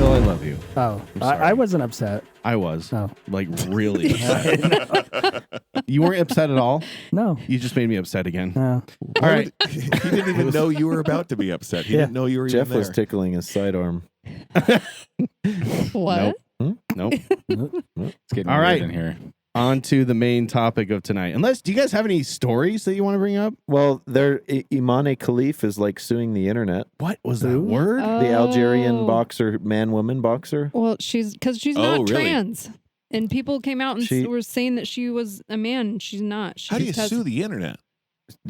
Phil, I love you. Oh, sorry. I wasn't upset. I was. Oh. Like, really upset. You weren't upset at all? No. You just made me upset again. No. All right. He didn't even know you were about to be upset. He Yeah. didn't know you were Jeff even there. was tickling his sidearm. What? Nope. It's getting All weird right. in here. On to the main topic of tonight. Do you guys have any stories that you want to bring up? Well, Imane Khalif is like suing the internet. What was that word? The Algerian boxer, man-woman boxer. Well, she's Oh, not really? trans. And people came out and She- were saying that she was a man. She's not. She How do you just has sue the internet?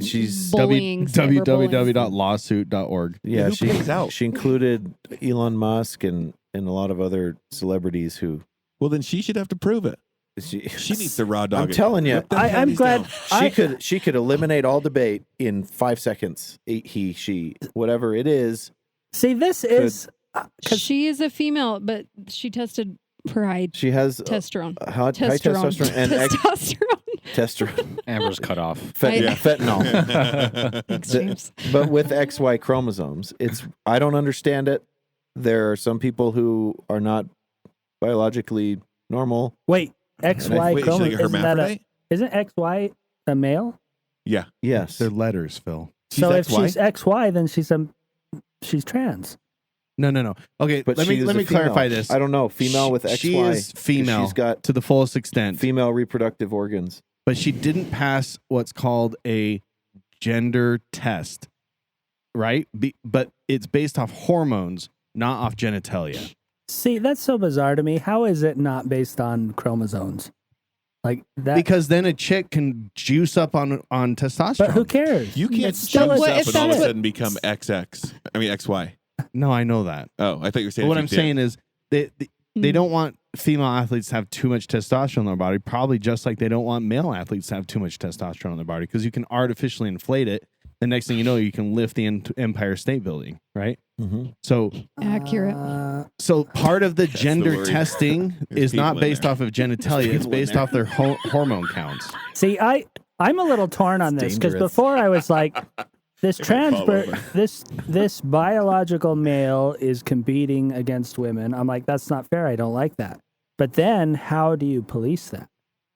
She's bullying, cyberbullying. www.lawsuit.org. yeah. Who pays out? She included Elon Musk and a lot of other celebrities who Well, then she should have to prove it. she She needs to raw dog I'm it. telling you, Rip them I'm panties glad down. she could eliminate all debate in 5 seconds. He, she, whatever it is. See, this is She is a female, but she tested for high She has testosterone. high testosterone and Testosterone. testosterone. Amber's cut off. Fentanyl. Thanks, James. But with XY chromosomes, I don't understand it. There are some people who are not biologically normal. wait, XY Wait, she's like a chromosome. hermaphrodite? Isn't XY a male? Yeah. Yes. They're letters, Phil. So if XY? she's XY, then she's trans. No. Okay, But let she is me a female. clarify this. I don't know. Female with XY. She is female. She's got to the fullest extent. female reproductive organs. But she didn't pass what's called a gender test, right? But it's based off hormones, not off genitalia. See, that's so bizarre to me. How is it not based on chromosomes? Like that. Because then a chick can juice up on testosterone. But who cares? You can't It's juice still up a- and all of a what- sudden become XY. No, I know that. Oh, I thought you were saying But what if I'm you did. saying is they don't want female athletes to have too much testosterone in their body, probably just like they don't want male athletes to have too much testosterone in their body, because you can artificially inflate it. The next thing you know, you can lift the Empire State Building, right? Mm-hmm. So Accurate. So part of the gender the worry. testing There's is not people in based there. off of genitalia. It's people in based there. off their hormone counts. See, I'm a little torn on this because dangerous. before I was like, this fall over. this biological male is competing against women. I'm like, that's not fair. I don't like that. But then, how do you police that?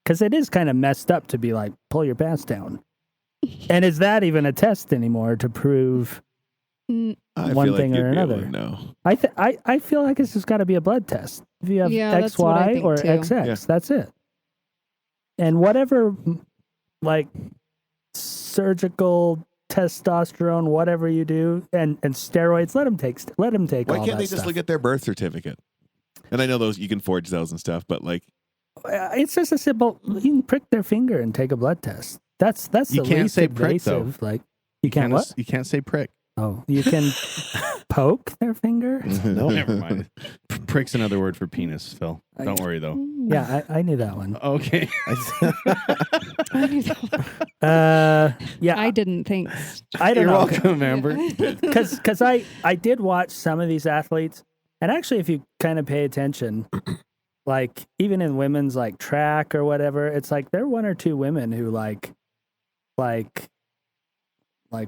Because it is kind of messed up to be like, pull your pants down. And is that even a test anymore to prove I one feel thing like or you'd be able another? to know. I feel like it's just got to be a blood test. If you have Yeah, that's what I XY think or too. XX, Yeah. that's it. And whatever, like surgical testosterone, whatever you do, and steroids, let them take Why all can't that they just stuff. look at their birth certificate? And I know those you can forge those and stuff, but like, It's just a simple. You can prick their finger and take a blood test. That's You the can't least say prick, though. invasive. Like you can't what? You can't say prick. Oh, you can poke their finger. No. Never mind. Prick's another word for penis, Phil. Don't worry though. Yeah, I knew that one. Okay. I knew that one. Yeah, I didn't think. I don't You're know. welcome, Amber. Because I did watch some of these athletes, and actually, if you kind of pay attention, like even in women's like track or whatever, it's like there are one or two women who like,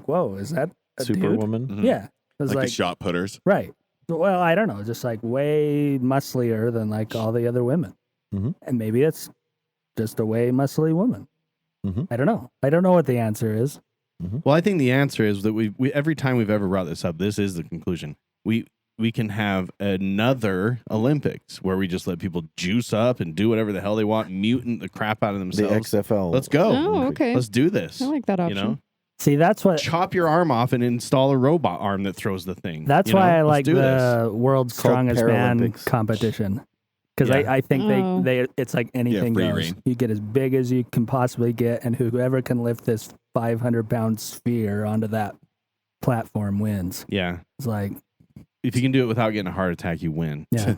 whoa, is that a dude? Superwoman. Mhm. Yeah, it was like like, the shot putters. right. Well, I don't know, just like way musclier than like all the other women, Mhm. and maybe it's just a way muscly woman. Mhm. I don't know. I don't know what the answer is. Well, I think the answer is that we every time we've ever brought this up, this is the conclusion. We can have another Olympics where we just let people juice up and do whatever the hell they want, mutant the crap out of The themselves. XFL. Let's go. Oh, okay. Let's do this. I like that option. You know, See, that's what. chop your arm off and install a robot arm that throws the thing. That's You know? why I Let's like do this. the world's It's called strongest man Paralympics. competition. Because Yeah. I think Oh. they it's like anything free goes. reign. You get as big as you can possibly get, and whoever can lift this 500-pound sphere onto that platform wins. Yeah. It's like, If you can do it without getting a heart attack, you win. yeah.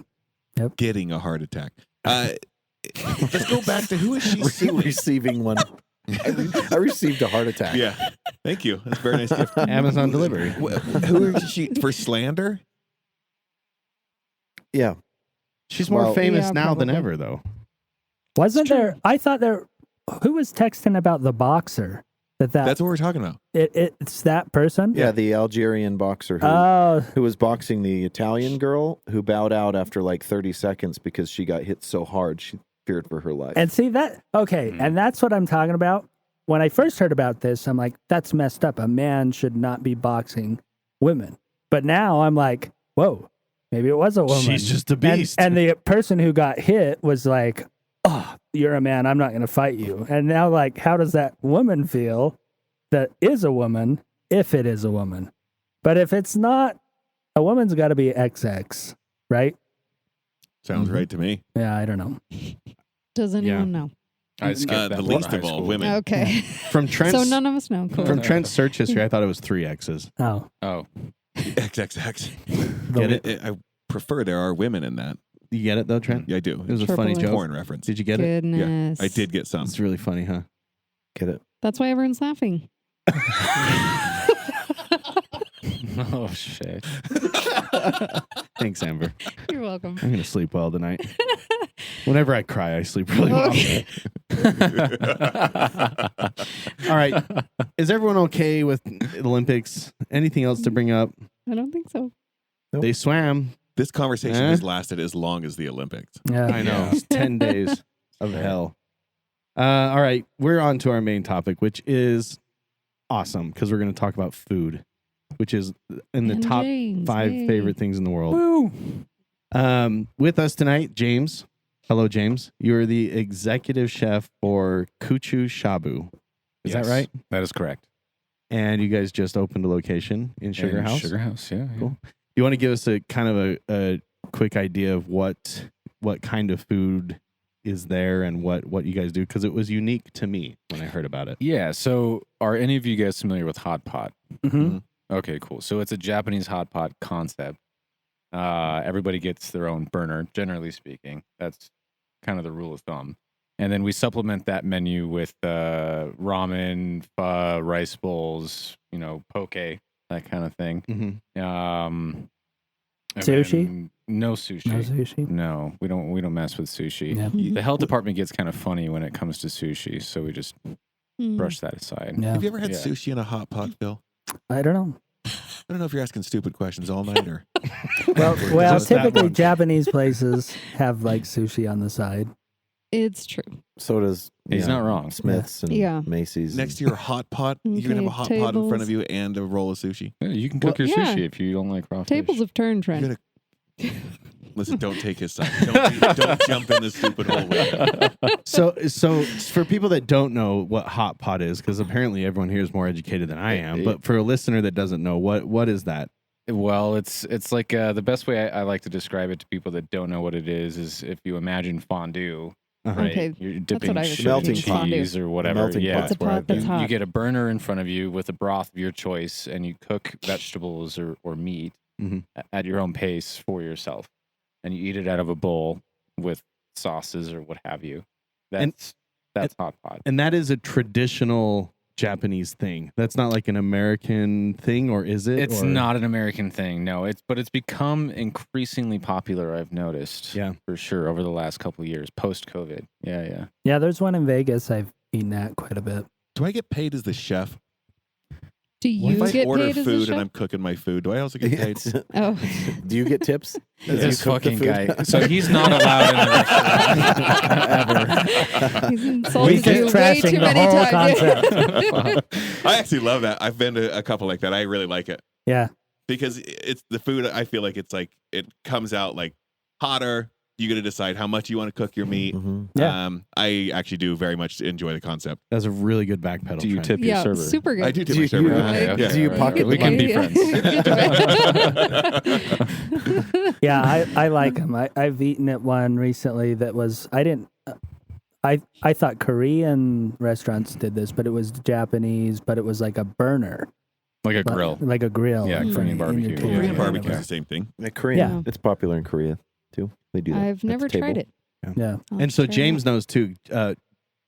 Getting a heart attack. Let's go back to who is she suing? Receiving one. I received a heart attack. Yeah. Thank you. That's a very nice gift. Amazon delivery. Who is she for slander? Yeah. She's more Well- famous Yeah, now than probably. ever, though. Wasn't there? I thought there. Who was texting about the boxer? That's what we're talking about. It's that person. Yeah, the Algerian boxer who was boxing the Italian girl who bowed out after like 30 seconds because she got hit so hard she feared for her life. And see that? Okay, and that's what I'm talking about. When I first heard about this, I'm like, that's messed up. A man should not be boxing women. But now I'm like, whoa, maybe it was a woman. She's just a beast. And the person who got hit was like, oh, you're a man. I'm not going to fight you. And now, like, how does that woman feel that is a woman if it is a woman? But if it's not, a woman's got to be XX, right? Sounds right to me. Yeah, I don't know. Does anyone know? I skipped that The part least high of all, school. women. Okay. From Trent's, So none of us know. Cool. from Trent's search history, I thought it was 3 X's. Oh, Oh, XXX. Get it? I prefer there are women in that. You get it though, Trent? Yeah, I do. It was a Triple funny X. joke. Porn reference. Did you get it? Goodness. I did get some. It's really funny, huh? Get it? That's why everyone's laughing. oh shit. Thanks, Amber. You're welcome. I'm gonna sleep well tonight. Whenever I cry, I sleep really well. Okay. All right. Is everyone okay with the Olympics? Anything else to bring up? I don't think so. Nope. They swam. This conversation Eh? has lasted as long as the Olympics. yeah. I know. It's 10 days of hell. All right. We're on to our main topic, which is awesome because we're going to talk about food, which is in the And top James, 5 yay. favorite things in the world. Woo. With us tonight, James. Hello, James. You're the executive chef for Kuchu Shabu. Is that Yes, right? That is correct. And you guys just opened a location in Sugar In House. Sugar House, yeah. Cool. You want to give us a kind of a quick idea of what kind of food is there and what you guys do? Because it was unique to me when I heard about it. Yeah. So, are any of you guys familiar with hot pot? Mhm. Okay, cool. So it's a Japanese hot pot concept. Everybody gets their own burner, generally speaking. That's kind of the rule of thumb. And then we supplement that menu with ramen, pho, rice bowls, poke, that kind of thing. Mm-hmm. And Sushi? then no sushi. No sushi. No, we don't mess with sushi. Yeah. The health department gets kind of funny when it comes to sushi, so we just Mm. brush that aside. Yeah. Have you ever had Yeah. sushi in a hot pot, Phil? I don't know. I don't know if you're asking stupid questions all night or. Well, Just that typically one. Japanese places have like sushi on the side. It's true. So does He's not wrong. Smith's and Yeah. Macy's. Next to your hot pot, you can have a hot Okay, pot in front of tables. you and a roll of sushi. Yeah, you can cook Well, your yeah. sushi if you don't like raw Tables fish. have turned, You're Trent. gonna listen. Don't take his side. Don't jump in this stupid hole. With me. So for people that don't know what hot pot is, because apparently everyone here is more educated than I am, but for a listener that doesn't know, what is that? Well, it's like the best way I like to describe it to people that don't know what it is if you imagine fondue, Uh-huh. right? Okay, You're what dipping I was shit Melting in pot. cheese or whatever. Melting Yeah, pot's It's a where pot I've been. that's hot. you get a burner in front of you with a broth of your choice, and you cook vegetables or meat Mhm. at your own pace for yourself, and you eat it out of a bowl with sauces or what have you. That's hot pot. And that is a traditional Japanese thing. That's not like an American thing, or is it? It's Or- not an American thing, no. But it's become increasingly popular. I've noticed, Yeah. for sure, over the last couple of years, post COVID. Yeah. Yeah, there's one in Vegas. I've eaten at quite a bit. Do I get paid as the chef? Do you If I get order paid as a food chef? and I'm cooking my food, do I also get paid? Oh, Do you get tips? as This you cook the fucking food? guy. So he's not allowed in the restaurant ever. he's insulted just you way trashing too the many whole times. I actually love that. I've been to a couple like that. I really like it Yeah. because it's the food. I feel like it's like it comes out like hotter. You got to decide how much you want to cook your meat. Mhm. Yeah. I actually do very much enjoy the concept. That's a really good backpedal. Do you Trent. tip your Yeah, server? super good. I do tip Do my you- server. Okay, okay, do you all pocket We the can be money? friends. Yeah, I like them. I've eaten at one recently that was I thought Korean restaurants did this, but it was Japanese, but it was like a burner, Like a grill. like a grill. Yeah, in Korean front of- in your barbecue. table. Korean Yeah. barbecue is Yeah. the same thing. Korean. Yeah. It's popular in Korea too. They do that. I've at the never table. tried it. Yeah. I'll And so try it James out. knows too.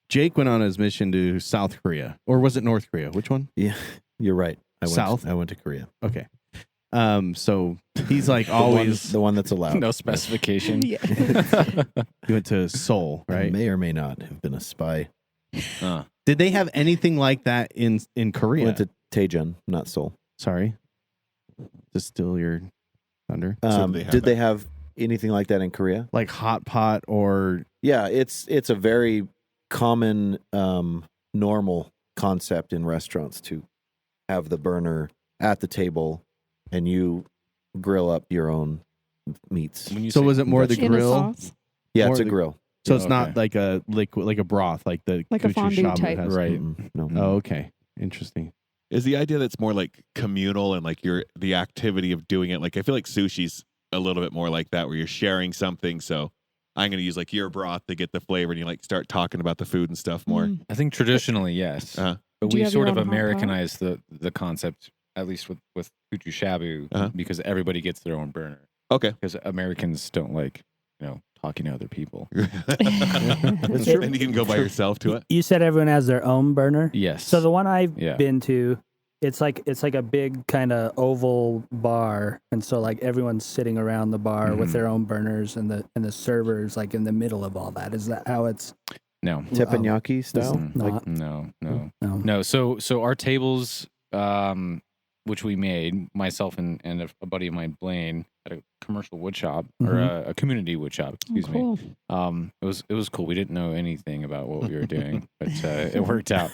Jake went on his mission to South Korea, or was it North Korea? Which one? Yeah, you're right. South? I went to Korea. Okay. So he's like The one- always. the one that's allowed. No specification. Yeah. You went to Seoul, I right? may or may not have been a spy. Did they have anything like that in Korea? Went to Taejeon, not Seoul. Sorry, to steal your thunder. Did they have anything like that in Korea? Like hot pot or Yeah, it's a very common, normal concept in restaurants to have the burner at the table and you grill up your own meats. So was it more the In a grill? sauce? Yeah, More it's a the- grill. So it's Oh, not okay. like a liquid, like a broth, like the Like a Kuchu fondue Shabu type. has. Right. No. Oh, okay. Interesting. Is the idea that's more like communal and like the activity of doing it? Like I feel like sushi's a little bit more like that, where you're sharing something. So I'm going to use like your broth to get the flavor, and you like start talking about the food and stuff more. Mm. I think traditionally, yes. Uh-huh. But Do you we have sort your of own hot pot? Americanized the concept, at least with Kuchu Shabu, Uh-huh. because everybody gets their own burner. Okay. Because Americans don't like, talking to other people. That's true. And you can go by yourself to it. You said everyone has their own burner. Yes. So the one I've Yeah. been to, it's like a big kind of oval bar, and so like everyone's sitting around the bar with Mhm. their own burners, and the servers like in the middle of all that. Is that how it's? no. Teppanyaki style? Mm, Not. No. No. No. So our tables, which we made, myself and a buddy of mine, Blaine, at a commercial wood shop or Mhm. a community wood shop. Excuse me. Cool. It was cool. We didn't know anything about what we were doing, but it worked out.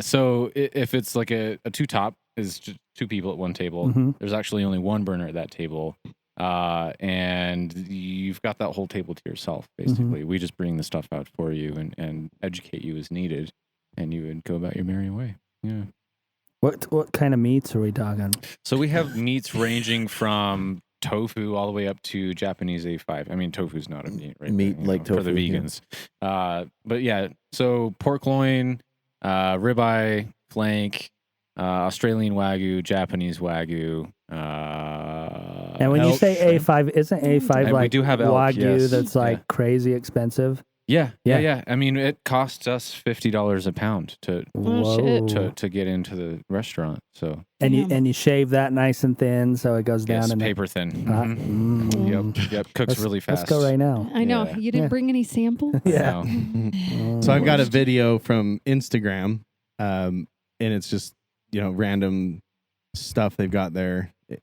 So if it's like a two top is just two people at one table, Mhm. there's actually only one burner at that table. And you've got that whole table to yourself, basically. We just bring the stuff out for you and educate you as needed, and you would go about your merry way. Yeah. What kind of meats are we talking? So we have meats ranging from tofu all the way up to Japanese A5. I mean, tofu's not a meat, right? Meat like for the tofu, yeah. vegans. But yeah, so pork loin, ribeye, flank, Australian Wagyu, Japanese Wagyu. And when you elk say shrimp. A5, isn't A5 And we like do have elk, Wagyu yes. that's like Yeah. crazy expensive? Yeah. Yeah. I mean, it costs us $50 a pound to Oh, shit. to get into the restaurant. So And Damn. you shave that nice and thin so it goes down yes, and paper thin. Ah, Mhm. mm. Yep. Cooks really fast. Let's go right now. I know. Yeah. You didn't Yeah. bring any sample? Yeah. No. So I've got a Worst. video from Instagram, and it's just random stuff they've got there. It,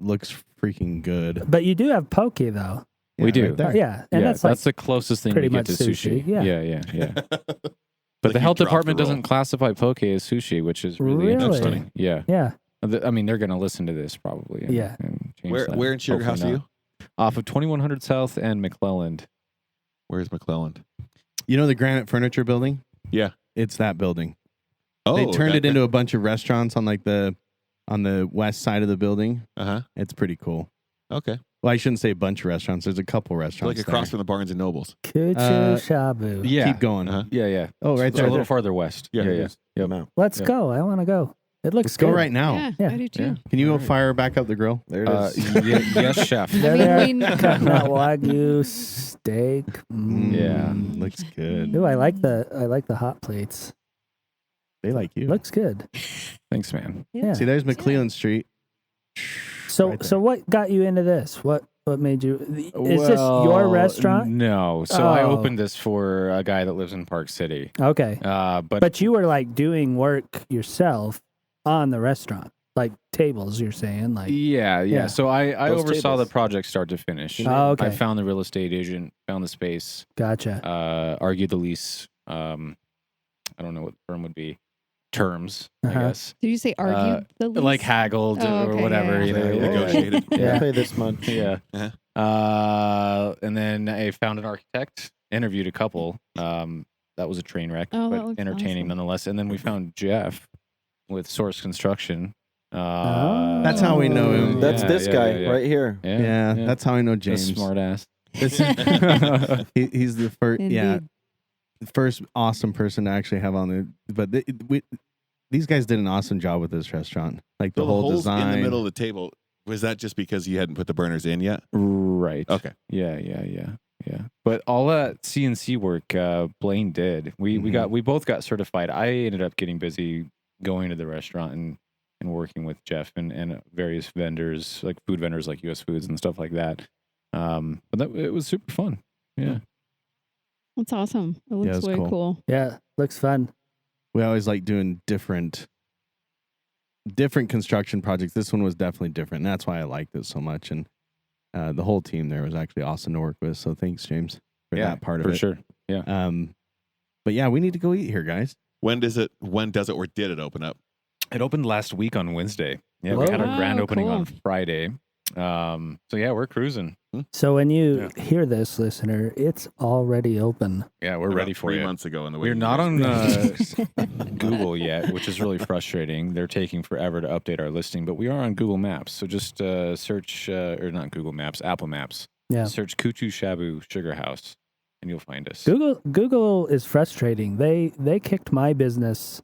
looks freaking good. But you do have poke though. We do. right there. Yeah, and that's like the closest thing pretty we get much to sushi. sushi, yeah. Yeah. But Like the you health dropped the department roll. doesn't classify poke as sushi, which is really Really? interesting. Yeah. yeah. I mean, they're going to listen to this probably. And, Yeah. and change Where that. in Sugar House are Hopefully you? not. Off of 2100 South and McClelland. Where's McClelland? You know the Granite Furniture Building? Yeah. It's that building. Oh, They turned it into a bunch of restaurants on the west side of the building. Uh-huh. It's pretty cool. Okay. Well, I shouldn't say a bunch of restaurants. There's a couple restaurants. Like across there. from the Barnes and Nobles. Kuchu Shabu. Yeah. Keep going. Uh-huh. Yeah. Oh, right It's there. a little farther west. Yeah, it Yeah. is. Yep. I'm out. Let's Yeah. go. I want to go. It looks Let's go good. right now. Yeah, Yeah. I do too. Yeah. Can you go Alright. fire back up the grill? There it is. Yes, chef. There I they mean, are, cutting that Wagyu steak. Yeah. Looks good. Ooh, I like the hot plates. They like you. Looks good. Thanks, man. Yeah. See, there's McClellan Street. So Right there. so what got you into this? What made you? Is this your restaurant? No. So I Oh. opened this for a guy that lives in Park City. Okay, but you were like doing work yourself on the restaurant, like tables. You're saying like Yeah. Yeah. So I Those oversaw tables. the project start to finish. Oh, okay. I found the real estate agent, found the space, gotcha. argued the lease. I don't know what the term would be. Terms, Uh-huh. I guess. Did you say argue the lease? Like haggled Oh, or okay, whatever. yeah. You know, Yeah. Negotiated. Yeah. Pay this much. Yeah. Uh-huh. And then I found an architect, interviewed a couple. That was a train wreck, Oh, that but looks entertaining awesome. nonetheless. And then we found Jeff with Source Construction. Oh. That's how we know him. That's Yeah, this yeah, guy yeah, yeah. right here. Yeah, that's how I know a James. smart ass. He's the first. Yeah, Indeed. the first awesome person to actually have on the. But these guys did an awesome job with this restaurant. Like the So whole holes design. in the middle of the table, was that just because you hadn't put the burners in yet? Right. Okay. Yeah. But all that CNC work Blaine did. We both got certified. I ended up getting busy going to the restaurant and working with Jeff and various vendors, like food vendors like US Foods and stuff like that. But it was super fun. Yeah. That's awesome. It looks it's way cool. cool. Yeah, looks fun. We always like doing different construction projects. This one was definitely different. And that's why I liked it so much. And the whole team there was actually awesome to work with. So thanks, James, for that part of it. For sure. Yeah. But yeah, we need to go eat here, guys. When does it or did it open up? It opened last week on Wednesday. Yeah, Whoa. we had our grand Oh, opening on cool. Friday. So yeah, we're cruising. So when you hear this, listener, it's already open. Yeah, we're ready for 3 you. months ago in the We're not on Google yet, which is really frustrating. They're taking forever to update our listing, but we are on Google Maps. So just search, or not Google Maps, Apple Maps. Yeah. Search Kuchu Shabu Sugar House, and you'll find us. Google is frustrating. They kicked my business,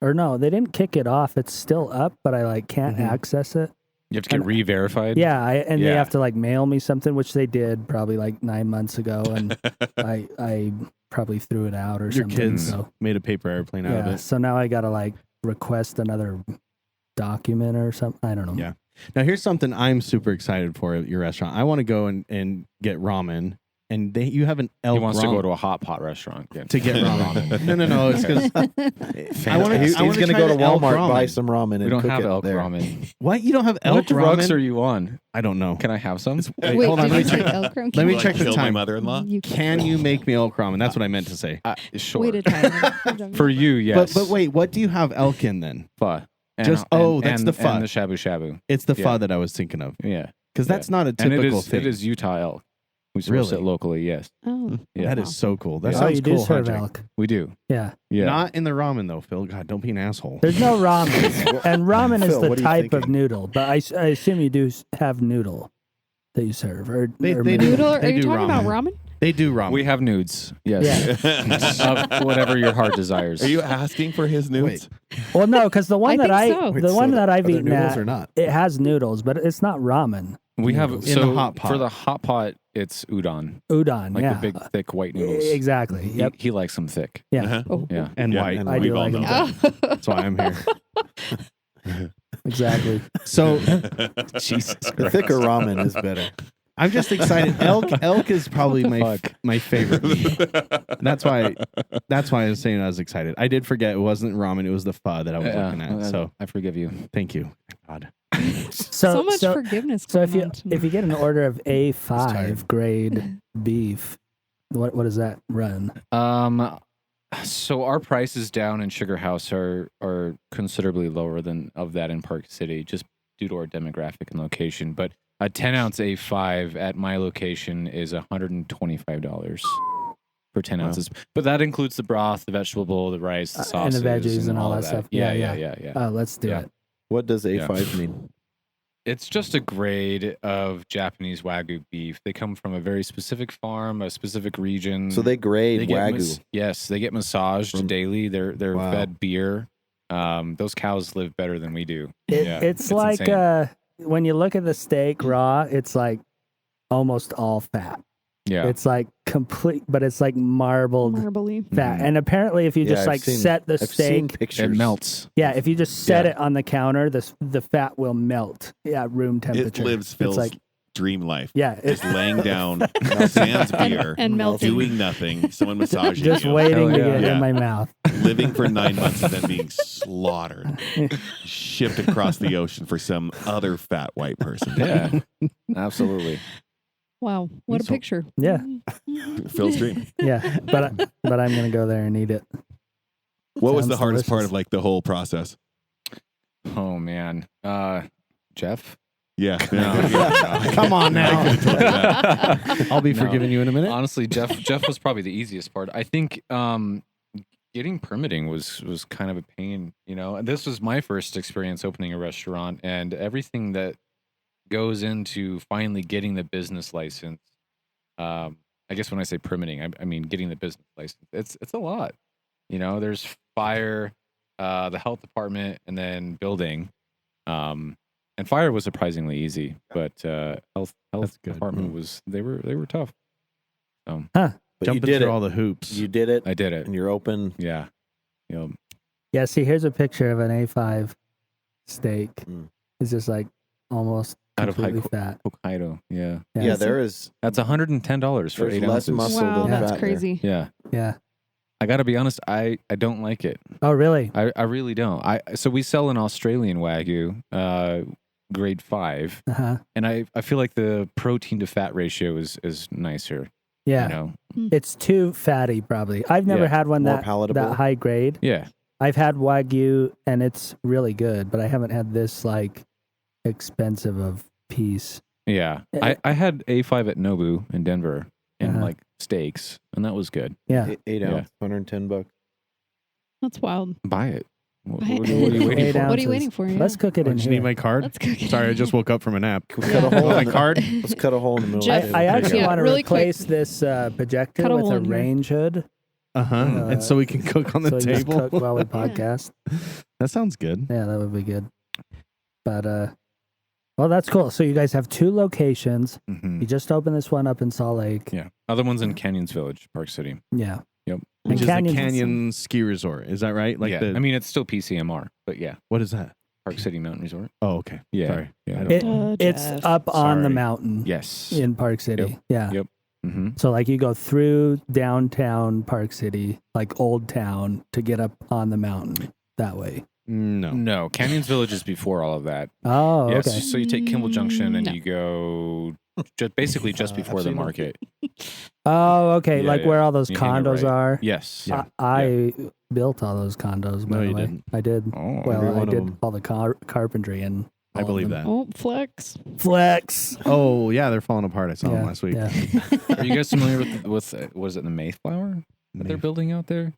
or no, they didn't kick it off. It's still up, but I can't access it. You have to get re-verified. Yeah, they Yeah. have to mail me something, which they did probably 9 months ago, and I probably threw it out or Your something. kids So, made a paper airplane out of yeah, it. so now I gotta request another document or something. I don't know. Yeah. Now here's something I'm super excited for at your restaurant. I want to go and get ramen, and you have an elk He wants to ramen go to a hot pot restaurant. Yeah. to get ramen. No. It's because He's going to go to Walmart, buy some ramen, and We don't cook have it elk there. ramen. what? You don't have elk What drugs ramen? are you on? I don't know. Can I have some? Wait, Wait, hold on. did Let you me say check. elk ramen? Let me Like check the kill my time. mother-in-law? Can you make me elk ramen? That's what I meant to say. Sure. Wait a time. For you, yes. But wait, what do you have elk in then? Pho. That's the pho. And the shabu shabu. It's the pho Yeah. that I was thinking of Yeah. because that's not a And typical it thing. is Utah elk. We source Really? it locally, yes. Oh, Yeah. That is so cool. That Yeah. Oh, sounds you do cool. serve Jake. elk. We do. Yeah. Yeah. Not in the ramen though, Phil. God, don't be an asshole. There's no ramen, and ramen is Phil, the what are you type of thinking? noodle. But I assume you do have noodle that you serve, or They or do. maybe- noodle? Are They you do talking about ramen. ramen? They do ramen. We have nudes. Yes. Of whatever your heart desires. Are you asking for his nudes? Well, no, because the one I that think I so. the one that I've Are there eaten noodles at, or not? it has noodles, but it's not ramen. We have noodles. In so the hot pot. for the hot pot, it's udon, Udon, like yeah, the big thick white noodles. exactly. He- Yep. He likes them thick. Yeah. Uh-huh. Oh. Yeah. and Yeah, white. and I We've do all like known them. that. That's why I'm here. Exactly. So Jesus The Christ. thicker ramen is better. I'm just excited. Elk is probably What the my favorite meat. That's why I was saying I was excited. I did forget it wasn't ramen. It was the pho that I was looking at. So I forgive you. thank you. God. So much forgiveness. So if going you on tonight. if you get an order of tired. A5 grade beef, what does that run? So our prices down in Sugar House are considerably lower than of that in Park City, just due to our demographic and location. But a 10-ounce A5 at my location is $125 for 10 ounces. But that includes the broth, the vegetable bowl, the rice, the And sauces, the veggies and all that stuff. Yeah, Yeah, yeah. Let's do Yeah. it. What does A5 mean? It's just a grade of Japanese Wagyu beef. They come from a very specific farm, a specific region. So they grade get Wagyu. yes, they get massaged From- daily. They're Wow. fed beer. Those cows live better than we do. It's like insane. when you look at the steak raw, it's like almost all fat. Yeah. It's like complete, but it's like marbled marbly. fat. Mhm. And apparently, if you Yeah, just I've seen- set the I've seen steak, pictures. It melts. yeah, if you just set Yeah. it on the counter, the fat will melt. Yeah, room It temperature. lives It's Phil's like dream life. yeah, it's Just laying down, sans beer, And melting. doing nothing, someone massaging just you, waiting to Hell get yeah. in my mouth. living for 9 months and then being slaughtered, shipped across the ocean for some other fat white person. Yeah. Absolutely. Wow, what a So- picture. Yeah. Phil's dream. Yeah, but I'm gonna go there and eat it. What was the Sounds hardest part delicious. of like the whole process? Oh man. Jeff? Yeah. Come on now. I could've told you that. I'll be No. forgiving you in a minute. Honestly, Jeff was probably the easiest part. I think getting permitting was kind of a pain, you know. And this was my first experience opening a restaurant, and everything that goes into finally getting the business license. I guess when I say permitting, I mean getting the business license. It's a lot. You know, there's fire, the health department, and then building. And fire was surprisingly easy, but health That's good. department was they were tough. But you Jumping did through it. all the hoops. You did it, I did it. and you're open. Yeah. You know, Yeah, see, here's a picture of an A5 steak. Mm. It's just like almost Out of high completely fat. Hokkaido. Yeah. Yeah, there is. That's $110 for There's 8 less ounces. muscle Wow, than that's fat there. crazy. Yeah. Yeah. I got to be honest, I don't like it. Oh, really? I really don't. So we sell an Australian Wagyu, grade 5, Uh-huh. and I feel like the protein to fat ratio is nicer. Yeah. You know? It's too fatty, probably. I've never Yeah. had one More that palatable. high grade. Yeah. I've had Wagyu, and it's really good, but I haven't had this like expensive of piece. Yeah. Eh. I had A5 at Nobu in Denver and Uh-huh. like steaks, and that was good. Yeah. 8 Yeah. ounce, $110. That's wild. Buy it. What, Buy it. what are you waiting 8 for? ounces. What are you waiting for? Yeah. Let's cook it Oh, in just here. need my card. Let's cook it. Sorry, I just woke up from a nap. Can we cut a Yeah. hole My in the card. Let's cut a hole in the middle. Jeff, of the I table. actually Yeah, want to really quick. replace this projector Cut a with hole a in here. range hood. Uh-huh. Uh, And so we can cook on the so we just table. cook while we podcast. That sounds good. Yeah, that would be good. But well, that's cool. So you guys have 2 locations. Mhm. You just opened this one up in Salt Lake. Yeah. Other one's in Canyons Village, Park City. Yeah. Yep. Which And is Canyons- the Canyon Ski Resort. Is that right? Like yeah. the I mean, it's still PCMR, but yeah. what is that? Park City Mountain Resort. Oh, okay. Yeah. Sorry. Yeah. I don't It, know. it's Jeff. up on the Sorry. mountain Yes. in Park City. Yep. Yeah. Yep. Mm-hmm. So like you go through downtown Park City, like Old Town, to get up on the mountain that way. No. No, Canyons Village is before all of that. Oh, Yes. okay. So you take Kimball Junction and No. you go basically just before I've the seen them. market. Oh, okay. Yeah, like yeah. where all those You hang a condos right. are. Yes. Yeah. I built all those condos. By No, the you way. didn't. I did. Oh. Well, every I one of did them. all the carpentry and. I all of believe them. that. Oh, flex. Flex. Oh, yeah, they're falling apart. I saw them Yeah, last week. yeah. Are you guys familiar with was it the Mayflower that they're building out there?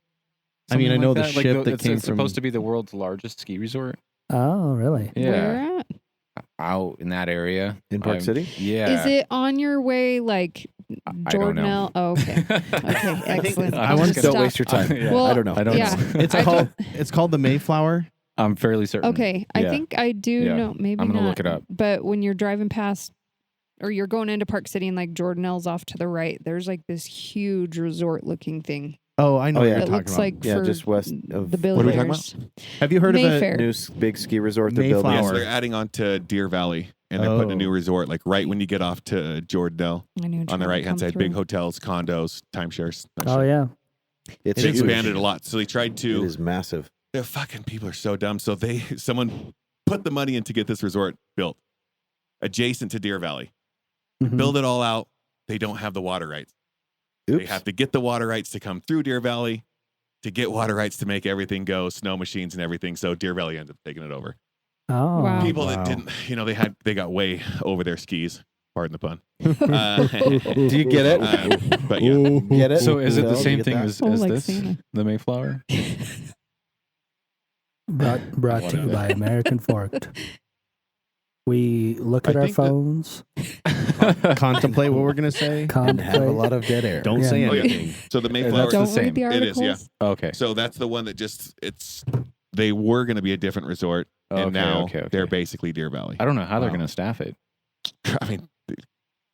I mean, I Something know like the ship that it's, came it's supposed from- to be the world's largest ski resort. Oh, really? Yeah. Where at? Out in that area. In Park I'm- City? Yeah. Is it on your way, like I don't know. Jordanelle? Oh, okay. Okay, excellent. I want to to- Don't waste your time. Yeah. Well, I don't know. I don't yeah. know. It's I called it's called the Mayflower. I'm fairly certain. Okay, I Yeah. think I do Yeah. know. Maybe I'm gonna not. look it up. But when you're driving past, or you're going into Park City and like Jordanelle's off to the right, there's like this huge resort-looking thing. Oh, I know Oh, what yeah. you're It talking looks about. like Yeah, for just west of- the what are we talking billionaires. Have you heard Mayfair. of New big ski resort they're building. Mayflower. Yes, they're adding on to Deer Valley, and they're putting a new Oh. resort like right when you get off to Jordanelle I knew on trying the to right hand come side. Big through. hotels, condos, timeshares. that Oh, shit. yeah. It's They huge. expanded a lot, so they tried It to. is massive. The fucking people are so dumb. So someone put the money in to get this resort built adjacent to Deer Valley. Mhm. Build it all out. They don't have the water rights. Oops. They have to get the water rights to come through Deer Valley, to get water rights to make everything go, snow machines and everything. So Deer Valley ended up taking it over. Oh. Wow. People wow. that didn't, they got way over their skis. Pardon the pun. Do you get it? But yeah, Get it? So is it No, the you same get thing that? as, Oh, as like this? Santa. The Mayflower? Brought to you by American Forked. We look I at our think that- phones, contemplate what we're gonna say? and have a contemplate. lot of dead air. Don't Yeah. say Oh, yeah. anything. So the That's Mayflower. the Don't same. read the It articles. is, yeah. Okay. So that's the one that they were going to be a different resort, and Okay, now okay. they're basically Deer Valley. I don't know how they're Wow. going to staff it. I mean,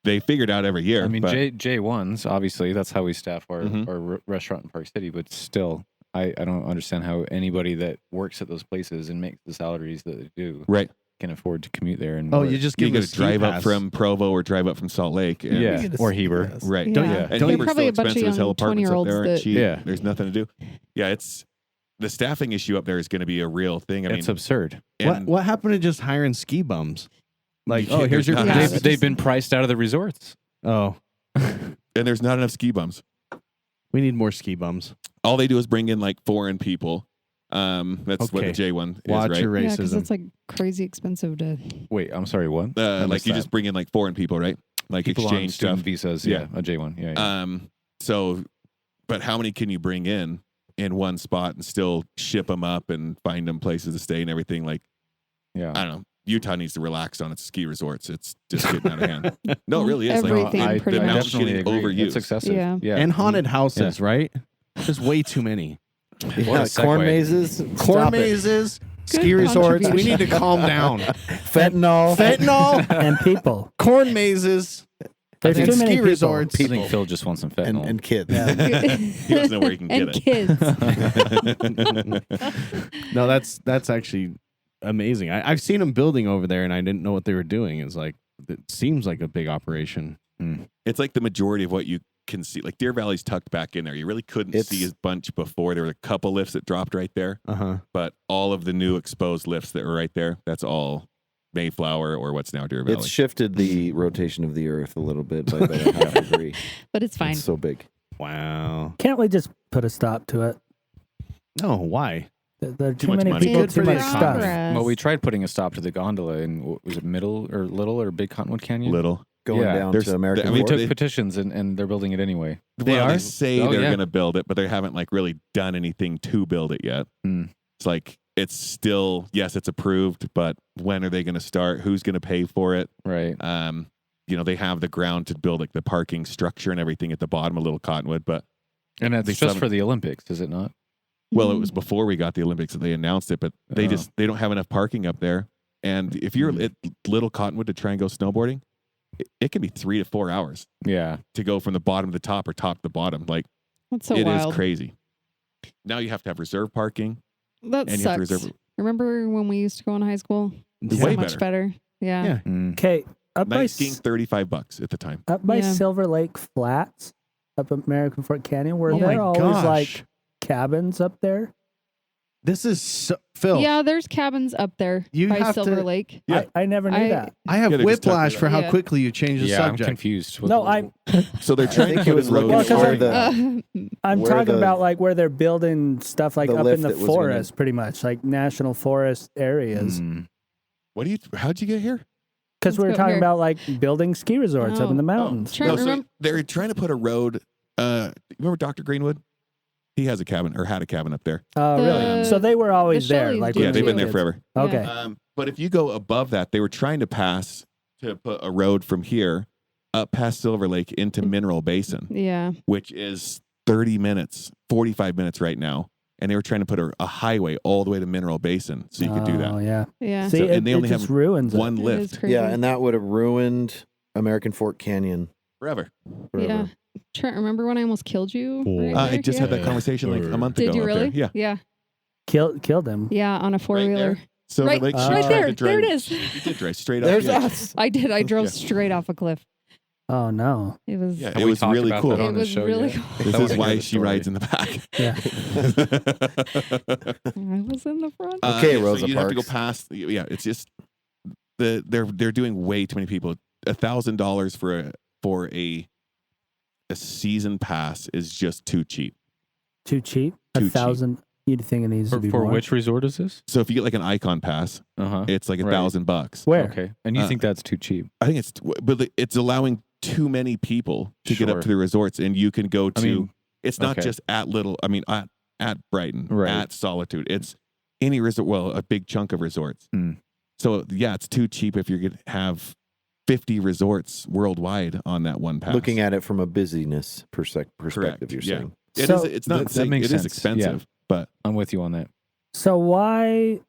they figured out every year. I mean, but J1s, obviously, that's how we staff our, Mhm. our restaurant in Park City, but still, I don't understand how anybody that works at those places and makes the salaries that they do right, can afford to commute there. And Oh, work. you just you give them got a to drive up pass. from Provo or drive up from Salt Lake. And, Yeah, get a or ski Heber. pass. right. Don't Yeah. you? And Don't you Heber's Probably still a bunch of expensive as hell. young Apartments up 20-year-olds there aren't that- cheap. Yeah. There's nothing to do. Yeah, the staffing issue up there is going to be a real thing. I It's mean, absurd. and What happened to just hiring ski bums? Like, Yeah, oh, here's your there's not- Yeah. They've been priced out of the resorts. Oh, and there's not enough ski bums. we need more ski bums. All they do is bring in like foreign people. That's what Okay. the J1 is, Watch right? your Yeah, because racism. it's like crazy expensive to. Wait, I'm sorry, what? I Like missed you that. just bring in like foreign people, right? Like People on exchange student stuff. visas. Yeah. Yeah, a J1. Yeah. So, but how many can you bring in one spot and still ship them up and find them places to stay and everything? Like, yeah. I don't know. Utah needs to relax on its ski resorts. It's just getting out of hand. No, it really is. Everything, Like, pretty the much. mountain's getting overused. It's excessive. Yeah. Yeah. And haunted houses, right? There's way too many. What Yeah, a corn segue. mazes, Corn Stop it. mazes, Good ski resorts. We contribution. need to calm down. fentanyl. Fentanyl, and people. corn mazes, There's and too many ski people. resorts. I think Phil just wants some fentanyl. and kids. He doesn't know where he can get and it. kids. No, that's actually amazing. I've seen them building over there, and I didn't know what they were doing. It's like it seems like a big operation. It's like the majority of what you can see. Like Deer Valley's tucked back in there. You really couldn't see a bunch before. There were a couple lifts that dropped right there. But all of the new exposed lifts that were right there, that's all Mayflower or what's now Deer Valley. It's shifted the rotation of the earth a little bit by about a half degree. But it's fine. It's so big. Wow. Can't we just put a stop to it? No, why? There are too much many money. people, Good too for the much stuff. Progress. Well, we tried putting a stop to the gondola in, was it Little or Big Cottonwood Canyon? Little. Going Yeah, down there's- to American I mean, We Fork. took petitions and they're building it anyway. They are? They say Oh, they're yeah. going to build it, but they haven't like really done anything to build it yet. It's like it's still, yes, it's approved, but when are they going to start? Who's going to pay for it? Right. They have the ground to build like the parking structure and everything at the bottom of Little Cottonwood, but And They it's still just for the Olympics, is it not? well, it was before we got the Olympics that they announced it, but they don't have enough parking up there. And if you're at Little Cottonwood to try and go snowboarding, it can be 3 to 4 hours Yeah. to go from the bottom to the top or top to the bottom. Like That's so it is wild. crazy. Now you have to have reserve parking. That And you have to sucks. reserve- Remember when we used to go in high school? Yeah. So Way much better. Yeah. Yeah. Okay, up by Night skiing, $35 at the time. Yeah. Silver Lake Flats, up American Fork Canyon, were Oh my there always gosh. like cabins up there? This is so, Phil. Yeah, there's cabins up there You by have Silver to- Lake. Yeah. I never knew that. I have Yeah, they just talked whiplash about for how Yeah. quickly you change the Yeah, I'm subject. confused. No, I'm So they're trying to think he put was in road. looking Well, 'cause for I- the I'm where talking the- about like where they're building stuff like the up in lift the that was gonna- forest, pretty much like national forest areas. How'd you get here? Because Let's we were go talking here. about like building ski resorts up in the Oh. mountains. Trent, No, so remember? they're trying to put a road. Remember Dr. Greenwood? He has a cabin or had a cabin up there. Oh, really? The- So they were always the there. Shelleys Like do Yeah, when they've we been were there kids. forever. Okay. But if you go above that, they were trying to pass to put a road from here up past Silver Lake into Mineral Basin, Yeah. which is 30 minutes, 45 minutes right now. And they were trying to put a highway all the way to Mineral Basin so you could do Oh, that. yeah. Yeah. See, So- it, and they only it just have ruins it. One It lift is crazy. yeah, and that would have ruined American Fork Canyon forever. forever. Yeah. Trent, remember when I almost killed you? right I there? just yeah. had that conversation like a month ago. Did you up really? there. Yeah. Yeah. Killed him. Yeah, on a four Right wheeler. there. Silver Right- Lake. right she tried there. to drive- There it is. You did drive straight up. There's yeah. us. I did. I drove Yeah. straight off a cliff. Oh no. It was. Yeah, Have it we was talked really about cool. that on It the was show really yet? cool. This I wanna is hear why the she story. rides in the back. Yeah. I was in the front. Okay, so Rosa you'd have to go Parks. past. Yeah, it's just they're doing way too many people. $1,000 for a season pass is just too cheap. Too cheap. Too cheap. 1,000. You'd think it needs to be For more. which resort is this? So if you get like an Icon pass, Uh-huh. it's like Right. $1,000. Where? Okay. And you Uh, think that's too cheap? I think it's allowing too many people to get up Sure. to the resorts, and you can go to. I mean, it's not okay. just at at Brighton, Right. at Solitude. It's any resort. Well, a big chunk of resorts. Hmm. So yeah, it's too cheap if you're gonna have 50 resorts worldwide on that one pass. Looking at it from a busyness perspective, Correct, you're yeah. saying. It So- is. It's not. That saying makes it is sense. expensive, but I'm with you on that. So why?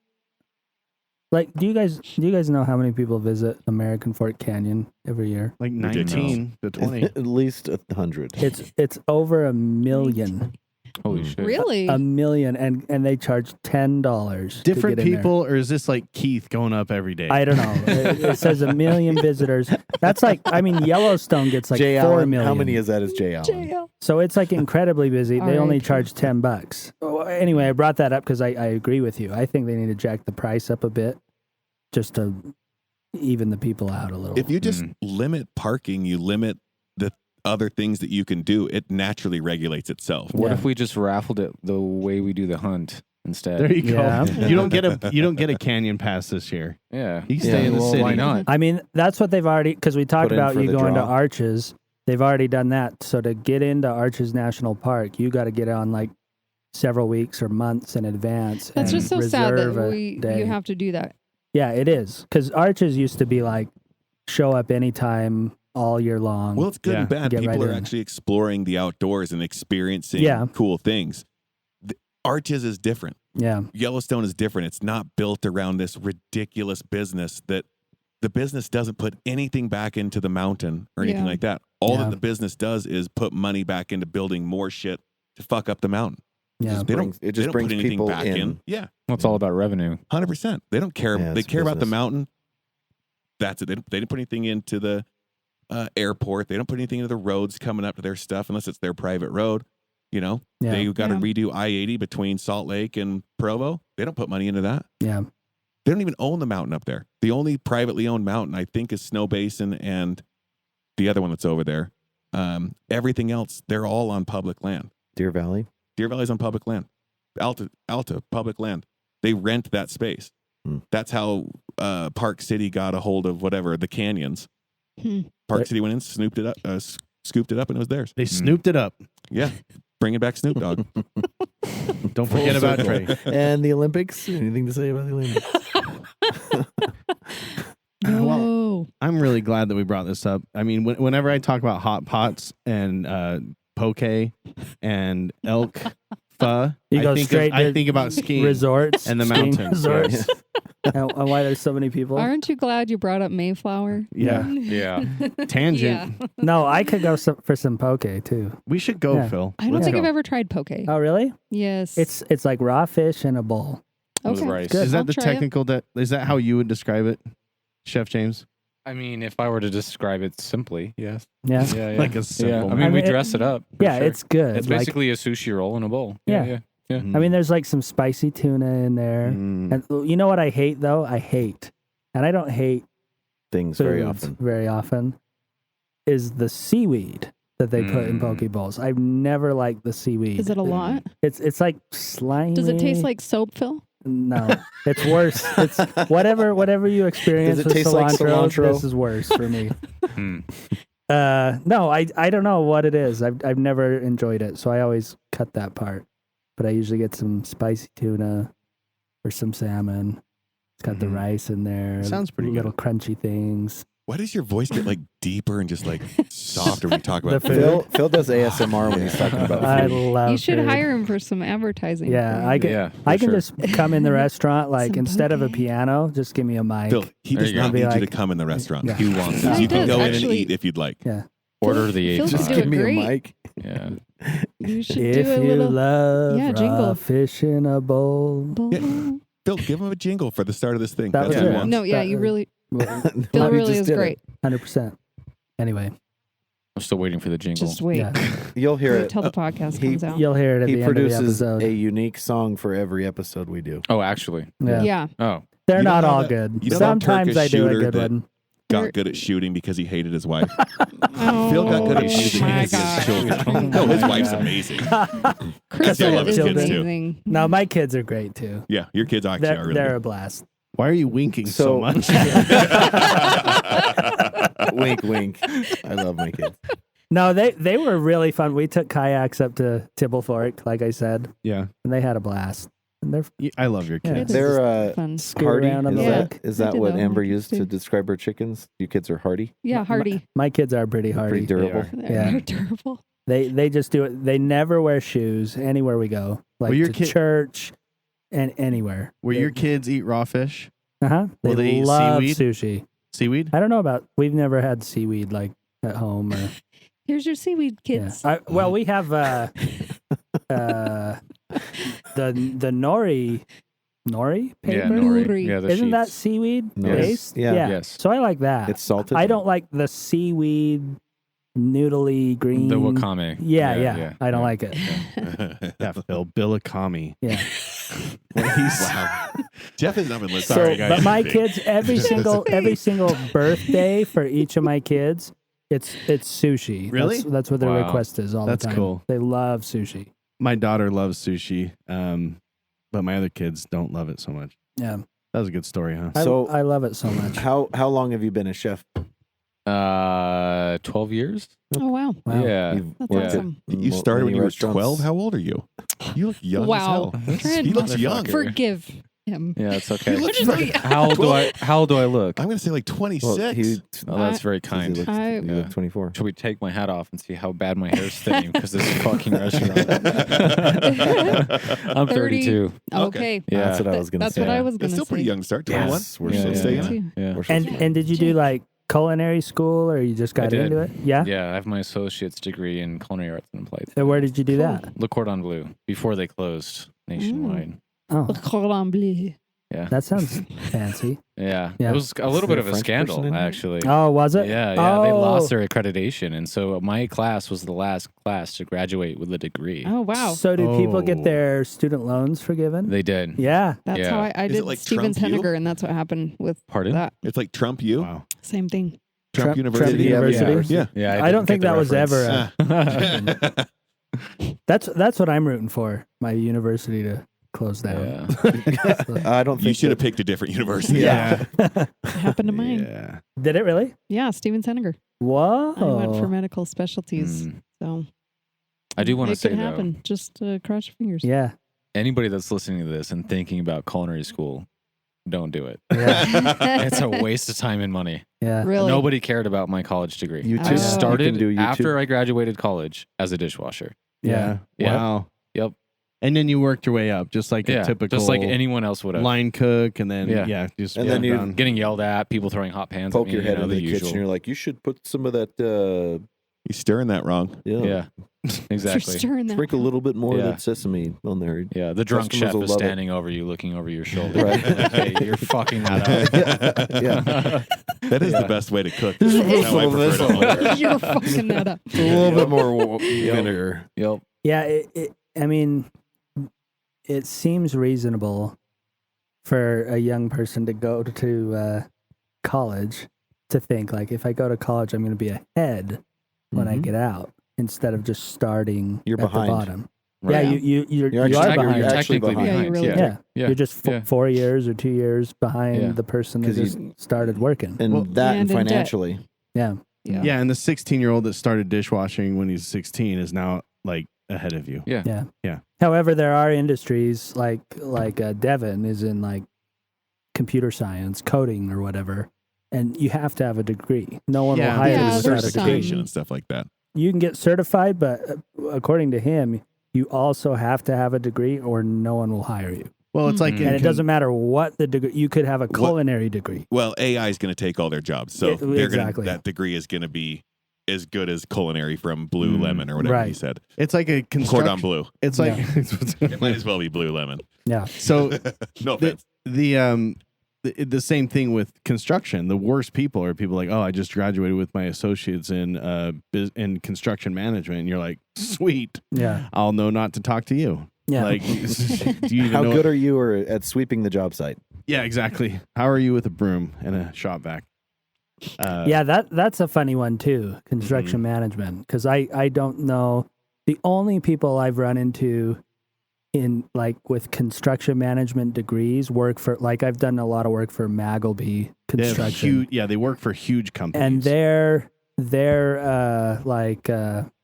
Like, do you guys know how many people visit American Fork Canyon every year? Like Ridiculous. 19 to 20. At least 100. It's over 1 million. Holy Mm. shit. Really? 1 million, and they charge $10. Different to get in there. people, or is this like Keith going up every day? I don't know. It says 1 million visitors. That's like, I mean, Yellowstone gets like Jay 4 Allen, million. how many is that? Is Jay Allen? JL. So it's like incredibly busy. They only R.I.P. charge $10. Well, anyway, I brought that up because I agree with you. I think they need to jack the price up a bit, just to even the people out a little. if you just limit parking, you limit the other things that you can do. It naturally regulates itself. What Yeah. if we just raffled it the way we do the hunt instead? There you go. Yeah. You don't get a canyon pass this year. Yeah. You stay in the well, city. why not? I mean, that's what they've already, because we talked Put in about for you the going to draw. Arches. They've already done that. So to get into Arches National Park, you got to get on like several weeks or months in advance. That's and just so sad reserve that a day. you have to do that. Yeah, it is. Because Arches used to be like, show up anytime, all year long. Well, it's good and Yeah. bad. Get People right are in. actually exploring the outdoors and experiencing Yeah. cool things. Arches is different. Yeah. Yellowstone is different. It's not built around this ridiculous business that the business doesn't put anything back into the mountain or anything Yeah. like that. All Yeah. that the business does is put money back into building more shit to fuck up the mountain. Yeah. They Brings- don't. it They just don't brings put anything people back in. in. Yeah, Well, it's all about revenue. 100%. They don't care. Yeah, They it's care about the business. mountain That's it. They didn't put anything into the airport. They don't put anything into the roads coming up to their stuff unless it's their private road. You know, Yeah. they got to Yeah. redo I-80 between Salt Lake and Provo. They don't put money into that. Yeah. They don't even own the mountain up there. The only privately owned mountain, I think, is Snow Basin and the other one that's over there. Everything else, they're all on public land. Deer Valley. Deer Valley's on public land. Alta, public land. They rent that space. That's how Park City got a hold of whatever, the canyons. Park City went in, scooped it up, and it was theirs. They snooped it up. Yeah. Bringing back Snoop Dogg. Don't forget about Trey. And the Olympics. Anything to say about the Olympics? No. I'm really glad that we brought this up. I mean, whenever I talk about hot pots and poke and elk pho, You go straight I to think about skiing resorts and the skiing mountains. resorts. And why there's so many people? Aren't you glad you brought up Mayflower? Yeah. Yeah. Tangent. Yeah. No, I could go for some poke too. We should go, Yeah. Phil. I don't Let's think go. I've ever tried poke. Oh, really? Yes. It's like raw fish in a bowl. With okay. rice. Good. Is that I'll the try it. technical? Is that how you would describe it, Chef James? I mean, if I were to describe it simply, yes. Yeah. Yeah, yeah. Like a Yeah. simple. I mean, I we mean, dress it up. for Yeah, sure. it's good. It's Like, basically a sushi roll in a bowl. Yeah. Yeah. I mean, there's like some spicy tuna in there. Mm. And you know what I hate though? And I don't hate Things very foods often. very often, is the seaweed that they put in poke bowls. I've never liked the seaweed. Is it a lot? It's like slimy. Does it taste like soap, Phil? No, it's worse. It's whatever you experience Does it with taste like cilantro? This is worse for me. Mm. No, I don't know what it is. I've never enjoyed it, so I always cut that part. But I usually get some spicy tuna or some salmon. It's got the rice in there. Sounds pretty little crunchy things. Why does your voice get like deeper and just like softer when you talk about The food? Phil does ASMR when he's talking about I food. love. You should food. hire him for some advertising. Yeah, I can. Yeah, I for can sure. just come in the restaurant like Some instead of a poke. piano, just give me a mic. Phil, he There does you go. not Be need you to like- come in the restaurant. Yeah. He wants No, it. he You can does, go in and actually. eat if you'd like. Yeah. Order the Phil should H. do Give it me great. a mic. Yeah. You should If do a you little love Yeah, raw jingle. fish in a bowl. bowl. Phil, give him a jingle for the start of this thing. That That's was what he it. wants. No, yeah, That- you really, Well, Phil He really just is did it. great. 100%. Anyway, I'm still waiting for the jingle. Just wait. yeah. You'll hear Wait it. till the podcast he- comes out. You'll hear it at He the end of the produces episode. a unique song for every episode we do. Oh, actually. Yeah. Yeah. Oh. They're You don't not know all that- good. you don't know Sometimes Turkish I do a shooter good that- one. Got good at shooting because he hated his wife. Oh, Phil got good at music my because he has gosh. children. Oh No, his my wife's God. amazing. Chris I love his is kids, too. amazing. No, my kids are great too. Yeah, your kids actually They're, are really they're good. a blast. Why are you winking so So- much? Wink, wink. I love my kids. No, they were really fun. We took kayaks up to Tibble Fork, like I said, Yeah. and they had a blast. And they're I love your Yeah. kids. They're Fun. scoot hardy. around on the Is Yeah. lake. is I that did what know Amber that used to too. describe her chickens? You kids are hardy, Yeah, hardy. My kids are pretty hardy. pretty durable. They're Yeah. durable. They just do it. They never wear shoes anywhere we go, like your to kid- church and anywhere. Will your kids eat raw fish? Uh-huh. Will they eat love seaweed? sushi. Seaweed? I don't know about. We've never had seaweed like at home or. Here's your seaweed, Yeah. kids. Well, we have the nori Yeah, paper. nori. Yeah, the Isn't that sheets. seaweed Nori. based? Yeah. Yes. So I like that. It's salted. I don't like the seaweed noodly green. The wakame. Yeah. I don't like it. Yeah, Phil. Billikami. Yeah. Wow. Jeff has not been listening. So, Sorry, guys. but my kids, every single birthday for each of my kids, it's sushi. Really? That's what their Wow. request is all That's the time. cool. They love sushi. My daughter loves sushi, but my other kids don't love it so much. Yeah. That was a good story, huh? So- I love it so much. How long have you been a chef? 12 years? Oh, wow. Wow. Yeah. You've That's worked at awesome. You started when many you were restaurants. 12? How old are you? You look young Wow. as hell. Trent, He looks young. motherfucker. Forgive him. Yeah, it's okay. He looks What is like, How old do I look? I'm going to say like 26. Well, he, Oh, that's very he kind. looks, I- you look 24. Should we take my hat off and see how bad my hair's staying because this fucking restaurant? I'm 32. Okay. Yeah. That's what I was going to That's say. what I was going It's to say. still pretty young to start. 21. Yes, we're Yeah, so yeah, staying yeah. in. Yeah. We're so And did you do like culinary school or you just got did. into it? Yeah. Yeah, I have my associate's degree in culinary arts and applied. So where did you do Cool. that? Le Cordon Bleu before they closed nationwide. Oh, Le Cordon Bleu. Yeah. That sounds fancy. Yeah. Yeah. It was a little there bit a of a French scandal, person in there? actually. Oh, was it? Yeah, they lost Oh. their accreditation, and so my class was the last class to graduate with a degree. Oh wow. So do people get Oh. their student loans forgiven? They did. Yeah. That's Yeah. how I Is it did like Steven Trump U? Senegar, and that's what happened with Pardon? that. It's like Trump U. Wow. Same thing. Trump University. University? Yeah. Yeah, I don't think didn't that was get the ever. reference. That's what I'm rooting for. My university to close down. Yeah. I don't think You should have that- picked a different university. Yeah. It happened to mine. Yeah. Did it really? Yeah, Steven Senegar. Whoa. I went for medical specialties. Mm. So I do want to it say could though, happen. Just cross your fingers. Yeah. anybody that's listening to this and thinking about culinary school, don't do it. Yeah. It's a waste of time and money. Yeah. Really? Nobody cared about my college degree. YouTube. I You You started can do YouTube. after I graduated college as a dishwasher. Yeah. Yeah. Wow. Yep. And then you worked your way up, just like Yeah. a typical Just like anyone else would have. line cook, and then Yeah. just And then you down. Getting yelled at, people throwing hot pans Poke at me, your head you know, in the usual. kitchen. You're like, you should put some of that. You're stirring that wrong. Yeah. You're Exactly. stirring that. Sprinkle a little bit more Yeah. of that sesame on there. Yeah, the drunk Customers chef will is love it. standing over you, looking over your shoulder. Right. Hey, you're fucking that up. Yeah. That is Yeah. the best way to cook. This is That's how I full of prefer this to one. order. You're fucking that up. A little bit more vinegar. Yep. Yeah. I mean, it seems reasonable for a young person to go to college to think like, if I go to college, I'm going to be ahead when I Mhm. get out instead of just starting You're at behind. the bottom. Right. Yeah, Yeah. you You're are actually- behind. you're You're actually technically behind. Yeah, you really behind. are. Yeah. Yeah. You're just Yeah. 4 years or 2 years behind Yeah. the person that 'Cause you- just started working. And Well, that and and in debt. financially. Yeah. Yeah, and the 16-year-old that started dishwashing when he's 16 is now like ahead of you. Yeah. Yeah. Yeah. However, there are industries like Devin is in like computer science, coding, or whatever, and you have to have a degree. No one Yeah. will hire Yeah, you there's without a some- degree. Certification and stuff like that. You can get certified, but according to him, you also have to have a degree, or no one will hire you. Well, it's like Mhm. in And it doesn't matter what the degree. You could have a culinary degree. Well, AI is going to take all their jobs, so Yeah, they're gonna, exactly. that degree is going to be as good as culinary from Blue Mm. Lemon or whatever he Right. said. It's like a Cordon construction. Bleu. It's like It might as well be Blue Lemon. Yeah. so No offense. the same thing with construction. The worst people are people like, oh, I just graduated with my associates in in construction management. And you're like, sweet, Yeah. I'll know not to talk to you. Yeah. Like, do you even How know? good are you at sweeping the job site? Yeah, exactly. How are you with a broom and a shop vac? Yeah, that's a funny one too, construction management, because I don't know. The only people I've run into in like with construction management degrees work for, like, I've done a lot of work for Magleby They have Construction, huge. Yeah, they work for huge companies. and they're like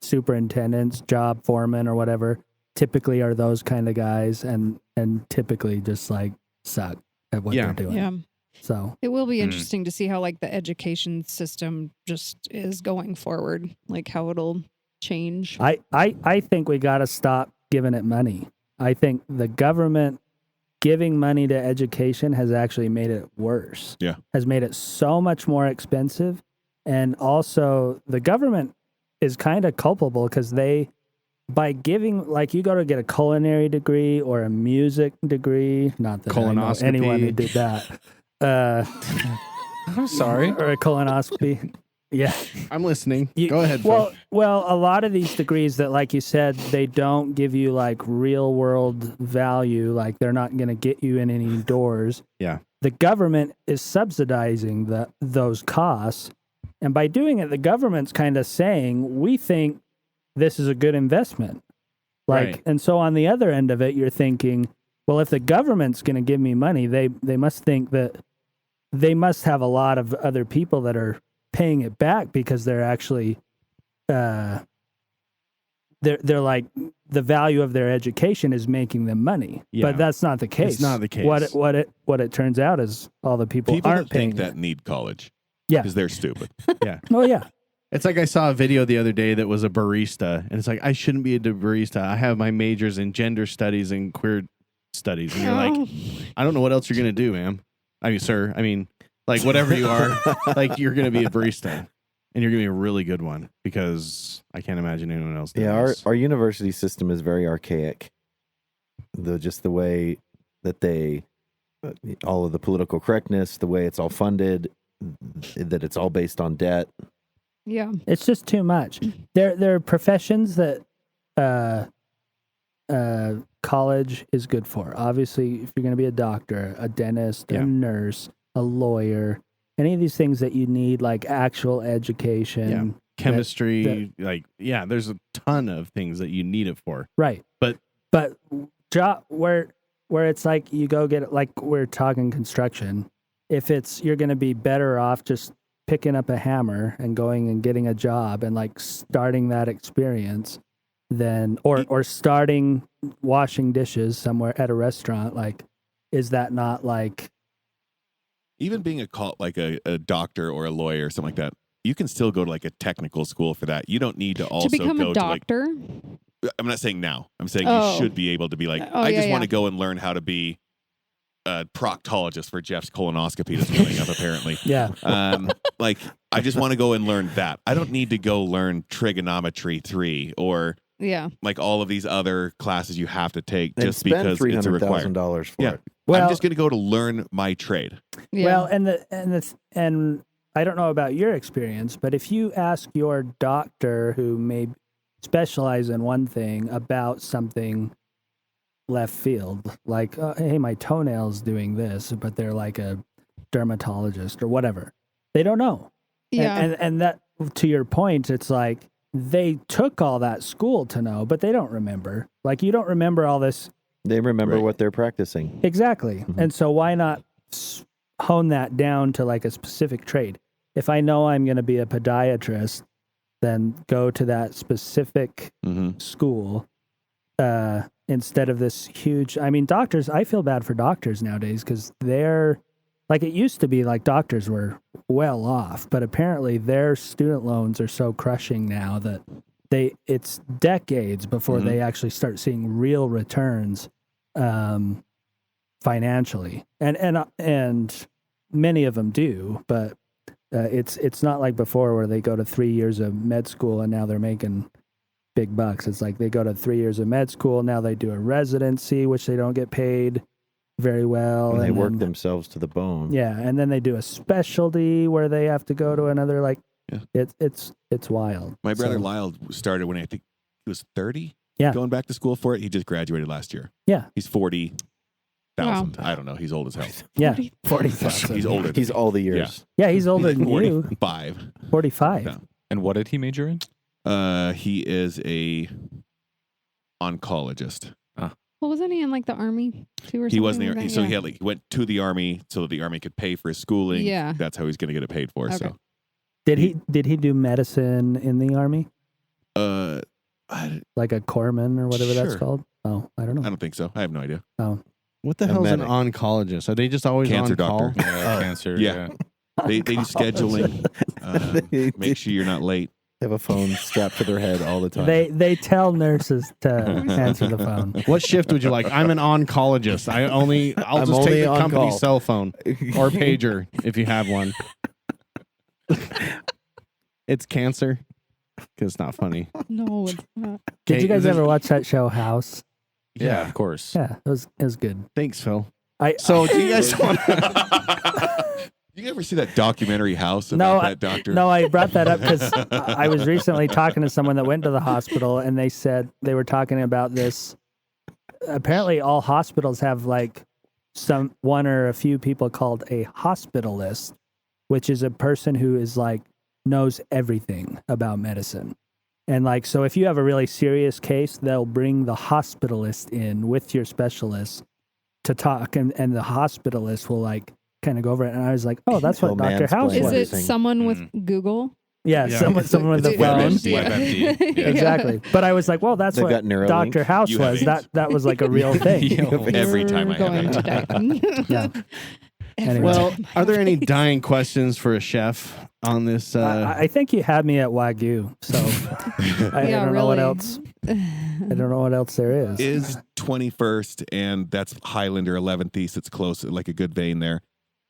superintendents, job foremen, or whatever. Typically are those kind of guys, and typically just like suck at what Yeah. they're doing. Yeah. So It will be Mm. interesting to see how like the education system just is going forward, like how it'll change. I think we got to stop giving it money. I think the government giving money to education has actually made it worse. Yeah. Has made it so much more expensive. And also the government is kind of culpable because by giving, like, you go to get a culinary degree or a music degree, not that I know Colonoscopy. anyone who did that, I'm sorry. or a colonoscopy. Yeah. I'm listening. You- Go ahead, Phil. Well, a lot of these degrees that, like you said, they don't give you like real world value. Like they're not going to get you in any doors. Yeah. The government is subsidizing those costs, and by doing it, the government's kind of saying, we think this is a good investment. Like, Right. and so on the other end of it, you're thinking, well, if the government's going to give me money, they must think that they must have a lot of other people that are paying it back because they're actually they're like, the value of their education is making them money. Yeah. But that's not the case. It's not the case. What it turns out is all the people People aren't that think paying that need college. Yeah. Because they're stupid. Oh yeah. It's like I saw a video the other day that was a barista, and it's like, I shouldn't be a barista. I have my majors in gender studies and queer studies. And you're like, I don't know what else you're going to do, ma'am. I mean, sir, like whatever you are, like you're going to be a barista, and you're going to be a really good one, because I can't imagine anyone else doing Yeah, this. our university system is very archaic. Just the way that they all of the political correctness, the way it's all funded, that it's all based on debt. Yeah. It's just too much. There are professions that college is good for. Obviously, if you're going to be a doctor, a dentist, Yeah. a nurse, a lawyer, any of these things that you need like actual education. Chemistry, there's a ton of things that you need it for. Right. But job where it's like you go get it, like we're talking construction. If you're going to be better off just picking up a hammer and going and getting a job and like starting that experience, then or starting washing dishes somewhere at a restaurant, like, is that not like Even being a doctor or a lawyer or something like that, you can still go to like a technical school for that. You don't need to also become go a doctor? to like. I'm not saying now. I'm saying Oh. you should be able to be like. Oh, I yeah, just want yeah. to go and learn how to be a proctologist for Jeff's colonoscopy that's coming up. Apparently, yeah. like I just want to go and learn that. I don't need to go learn trigonometry 3 or Yeah. like all of these other classes you have to take And just spend because it's a required. $300,000 for Yeah. it. Well, I'm just going to go to learn my trade. Yeah. Well, and I don't know about your experience, but if you ask your doctor who may specialize in one thing about something left field, like, hey, my toenail's doing this, but they're like a dermatologist or whatever, they don't know. yeah. And that, to your point, it's like they took all that school to know, but they don't remember. Like, you don't remember all this. They remember Right. what they're practicing. Exactly. Mhm. And so why not hone that down to like a specific trade? If I know I'm going to be a podiatrist, then go to that specific Mm-hmm. school instead of this huge. I mean, doctors, I feel bad for doctors nowadays because they're like, it used to be like doctors were well off, but apparently their student loans are so crushing now that it's decades before Mhm. they actually start seeing real returns financially, and many of them do, but it's not like before where they go to 3 years of med school and now they're making big bucks. It's like they go to 3 years of med school, now they do a residency, which they don't get paid very well, And they work then- themselves to the bone. Yeah, and then they do a specialty where they have to go to another, like, Yeah. it's wild. My brother So, Lyle started when I think he was 30. Yeah. Going back to school for it. He just graduated last year. Yeah. He's 40,000. I don't know. He's old as hell. yeah, 40. 40,000. He's older. He's all the years. Yeah, he's older than you. 45. 45. Yeah. And what did he major in? He is a oncologist. Well, wasn't he in like the army too or something? He wasn't like there. that? So Yeah. he went to the army so that the army could pay for his schooling. Yeah. That's how he's going to get it paid for. Okay. So, Did he do medicine in the army? I Like a corpsman or whatever that's Sure. called? Oh, I don't know. don't think so. I have no idea. what the A hell is an medic. oncologist? Are they just always Cancer on call? doctor. Cancer. Yeah. They do scheduling. Make sure you're not late. They have a phone strapped to their head all the time. They tell nurses to answer the phone. What shift would you like? I'm an oncologist. I'll I'm just only take the on company call. cell phone or pager if you have one. It's cancer. Because it's not funny. No, it's not. Did Okay, you guys this- ever watch that show House? Yeah, of course. Yeah, it was good. Thanks, Phil. I So do you guys want You ever see that documentary House No, about that doctor? No, I brought that up because I was recently talking to someone that went to the hospital, and they said they were talking about this. Apparently, all hospitals have like one or a few people called a hospitalist, which is a person who is like knows everything about medicine. And like, so if you have a really serious case, they'll bring the hospitalist in with your specialist to talk, and the hospitalist will like kind of go over it. And I was like, oh, that's what He'll Dr. House mansplain Is was. it everything. someone with Google? Yeah, Yeah. someone with the It's phone. WebMD. WebMD. Yeah. Exactly. But I was like, well, that's They've what got Neuralink. Dr. House You have was. AIDS. That was like a real thing. Every time I You're have going to die. Yeah. Every Anyway. Well, time I are there have any AIDS. dying questions for a chef on this? I think you had me at Wagyu, so I Yeah, don't know what really. else. I don't know what else there is. Is 21st, and that's Highlander 11th East. It's close, like a good vein there.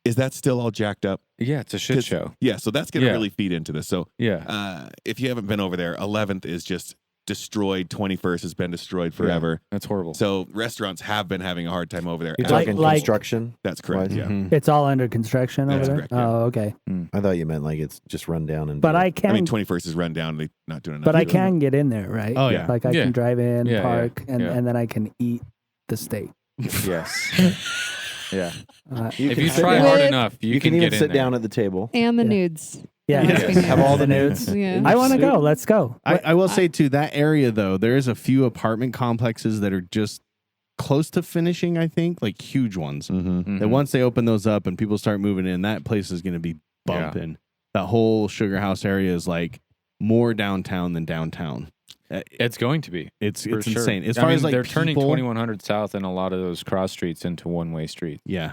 Is that still all jacked up? Yeah, it's a shit 'Cause- show. Yeah, so that's going to Yeah. really feed into this. So Yeah. if you haven't been over there, 11th is just destroyed. 21st has been destroyed forever. That's horrible. So restaurants have been having a hard time over there. You're Like- talking like- construction? That's correct. Wise? Yeah. Mhm. It's all under construction over That's there? correct, yeah. Oh, okay. I thought you meant like it's just run down and. But I I can, mean, 21st is run down. They're not doing enough. but I to do it. can get in there, right? Oh, yeah. Like I Yeah. can drive in, Yeah, park, yeah, and, yeah. and then I can eat the steak. Yes. Yeah. You If can you sit try down- hard With- enough, you can get even in sit there. down at the table. And the Yeah. nudes. Yeah. Yes. Have all the nudes. Yeah. I want to go. Let's go. I will say too, that area though, there is a few apartment complexes that are just close to finishing, I think, like huge ones. Mhm. That once they open those up and people start moving in, that place is going to be bumping. That whole Sugar House area is like more downtown than downtown. It's going to be. It's For sure. insane. As I far mean, as like they're turning people- 2100 South and a lot of those cross streets into one-way streets. Yeah,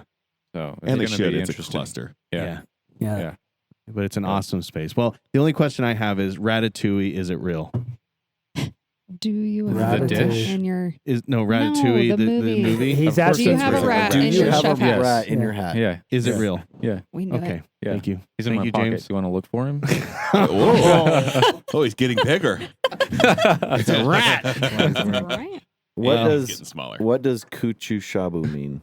So And they it's should. gonna be It's a interesting. cluster. Yeah. Yeah. Yeah. But it's an awesome space. Well, the only question I have is Ratatouille, is it real? Do you The have a dish? rat in your? Is no Ratatouille the the movie. movie? He's Of course asking. Do you it's have a real. rat Do in you your have chef a hat? rat in Yeah. your hat? Yeah. Is it Yeah. real? Yeah. We know Okay. it. Yeah. Thank you. He's in Thank my you, pocket. James. You want to look for him? Oh, he's getting bigger. It's a rat. Right. What Yeah. He's does getting smaller. Kuchu Shabu mean?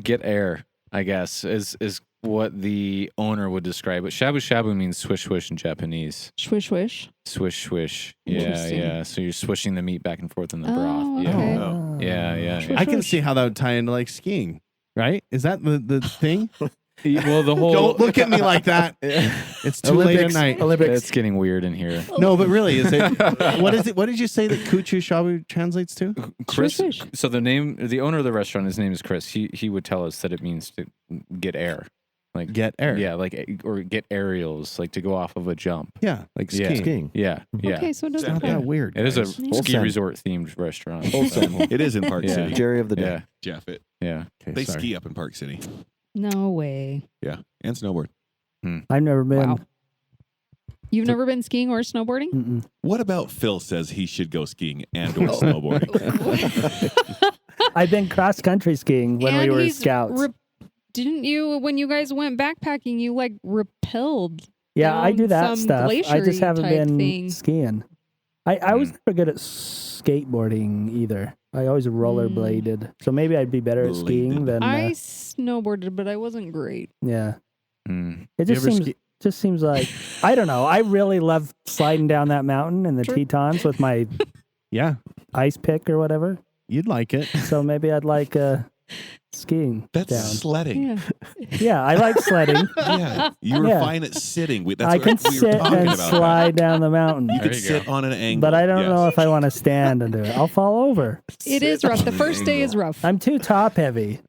Get air, I guess, is what the owner would describe it. Shabu shabu means swish swish in Japanese. Swish swish. Swish swish. Yeah, Interesting. yeah. So you're swishing the meat back and forth in the Oh, broth. Yeah. okay. Oh. Yeah, yeah, yeah. I can see how that would tie into like skiing, right? Is that the thing? Well, the whole Don't look at me like that. It's too late at night. It's getting weird in here. No, but really, is it? What is it? What did you say that Kuchu Shabu translates to? Chris. Swish, swish. So the owner of the restaurant, his name is Chris. He would tell us that it means to get air, like Get air. yeah, like or get aerials, like to go off of a jump. Yeah, like Yeah. skiing. Skiing. Yeah, yeah. Okay, so it It's doesn't not Yeah. that weird. It is a guys. ski Wholesome. resort themed restaurant. It is in Park Yeah. City. Jerry of the day. Yeah, Jeff, yeah. Okay, they sorry. ski up in Park City. No way. Yeah, and snowboard. I've never been. Wow. You've never been skiing or snowboarding? Mm-mm. What about Phil says he should go skiing and or snowboarding? I've been cross country skiing when And we were he's scouts. Didn't you, when you guys went backpacking, you like rappelled? Yeah, I down do that some stuff. I just glacier-y haven't type been thing. skiing. I was never good at skateboarding either. I always rollerbladed. So maybe I'd be better at skiing than I snowboarded, but I wasn't great. yeah. Mm. It You just ever seems ski- just seems like I don't know. I really love sliding down that mountain in the Sure. Tetons with my Yeah, ice pick or whatever. you'd like it. So maybe I'd like skiing That's down. sledding. Yeah. Yeah, I like sledding. Yeah, you were Yeah. fine at sitting. That's I what can we were sit talking and about. slide down the mountain. You There could you sit go. on an angle. But I don't Yes. know if I want to stand and do it. I'll fall over. It is rough. The first day is rough. I'm too top heavy.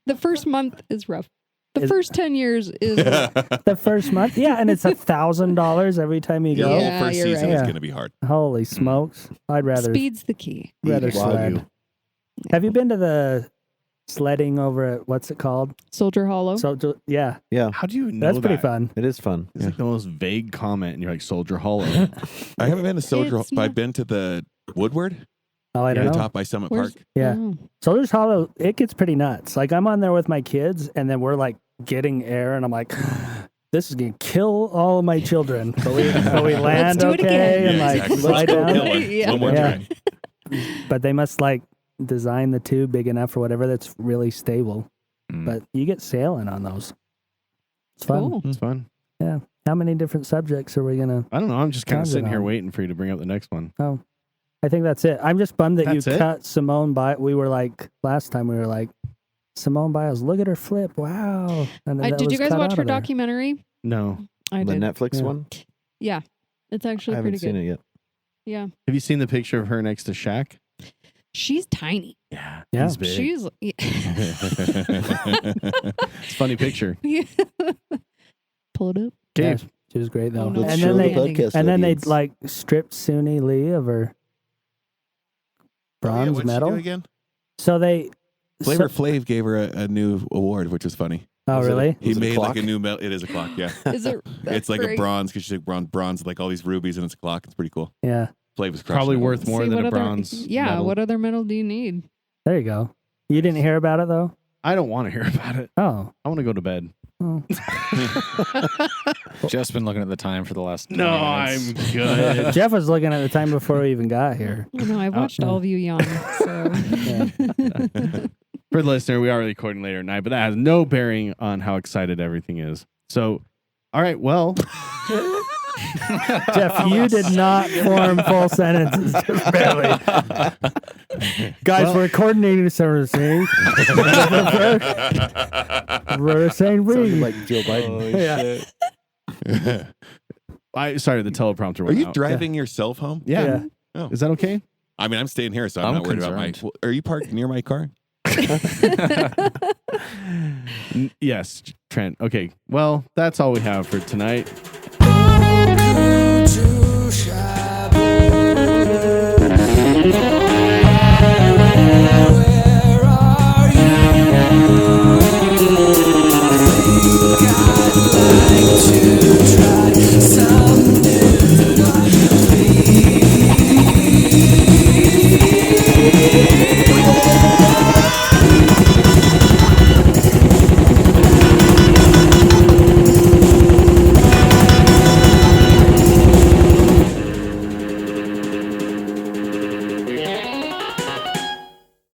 The first month is rough. The Is- first 10 years is rough. The first month, yeah, and it's $1,000 every time you The go. whole Yeah, first you're season right. is Yeah. going to be hard. Holy smokes! I'd rather Speed's the key. rather Eat sled. Wagyu. Have you been to the sledding over at what's it called? Soldier Hollow. So yeah, Yeah, How do you know that's pretty that? fun. it is fun. It's like the most vague comment, and you're like Soldier Hollow. I haven't been to Soldier, It's but not- I've been to the Woodward, Oh, I don't the know. top by Summit Where's- Park. Yeah. Oh. Soldier's Hollow, it gets pretty nuts. Like I'm on there with my kids, and then we're like getting air, and I'm like, this is gonna kill all of my children. But we land do it okay again. and Yeah, like exactly. slide Let's go down. kill it. Yeah. One more Yeah. time. But they must like design the tube big enough or whatever that's really stable. Mm. But you get sailing on those. It's fun. Cool. It's fun. How many different subjects are we gonna? I don't know. I'm just kind of Sounds sitting it here on. waiting for you to bring up the next one. I think that's it. I'm just bummed that That's you it? cut Simone by. We were like last time. We were like Simone Biles. Look at her flip. Wow. And then that Did you was guys cut watch out her of there. documentary? No. I The did. Netflix Yeah. one. Yeah. It's I actually haven't pretty seen good. it yet. Yeah. Have you seen the picture of her next to Shaq? She's tiny. Yeah. Yeah. He's big. She's It's a funny picture. pull it up. Yeah, Gabe. she was great though. Oh, no. Let's And show then the they podcast and then they audience. like stripped Suni Lee of her bronze What'd she medal. do again? So they Flavor so- Flav gave her a new award, which was funny. oh Was it a- really? He Was it a made like clock? a new medal. It is a clock, yeah. Is it? It's like a great. bronze because she's like bronze, like all these rubies, and it's a clock. It's pretty cool. Yeah. Flav was crushing Probably it. worth more See, than what a other- bronze. Yeah. medal. What other medal do you need? There you go. You didn't hear about it though. I don't want to hear about it. Oh. I want to go to bed. Oh. Just been looking at the time for the last 20 No, minutes. I'm good. Jeff was looking at the time before we even got here. Well, no, I've watched all of you yawn. So For the listener, we are recording later at night, but that has no bearing on how excited everything is. So, all right, well. Jeff, you did not form full sentences. Just barely. Guys, we're coordinating something. We're saying Sounded we. like Joe Biden. Sorry, the teleprompter Are went you out. driving yourself home? Yeah. Oh. Is that okay? I mean, I'm staying here, so I'm I'm not worried about concerned. Are you parked near my car? Yes, Trent. Okay. Well, that's all we have for tonight.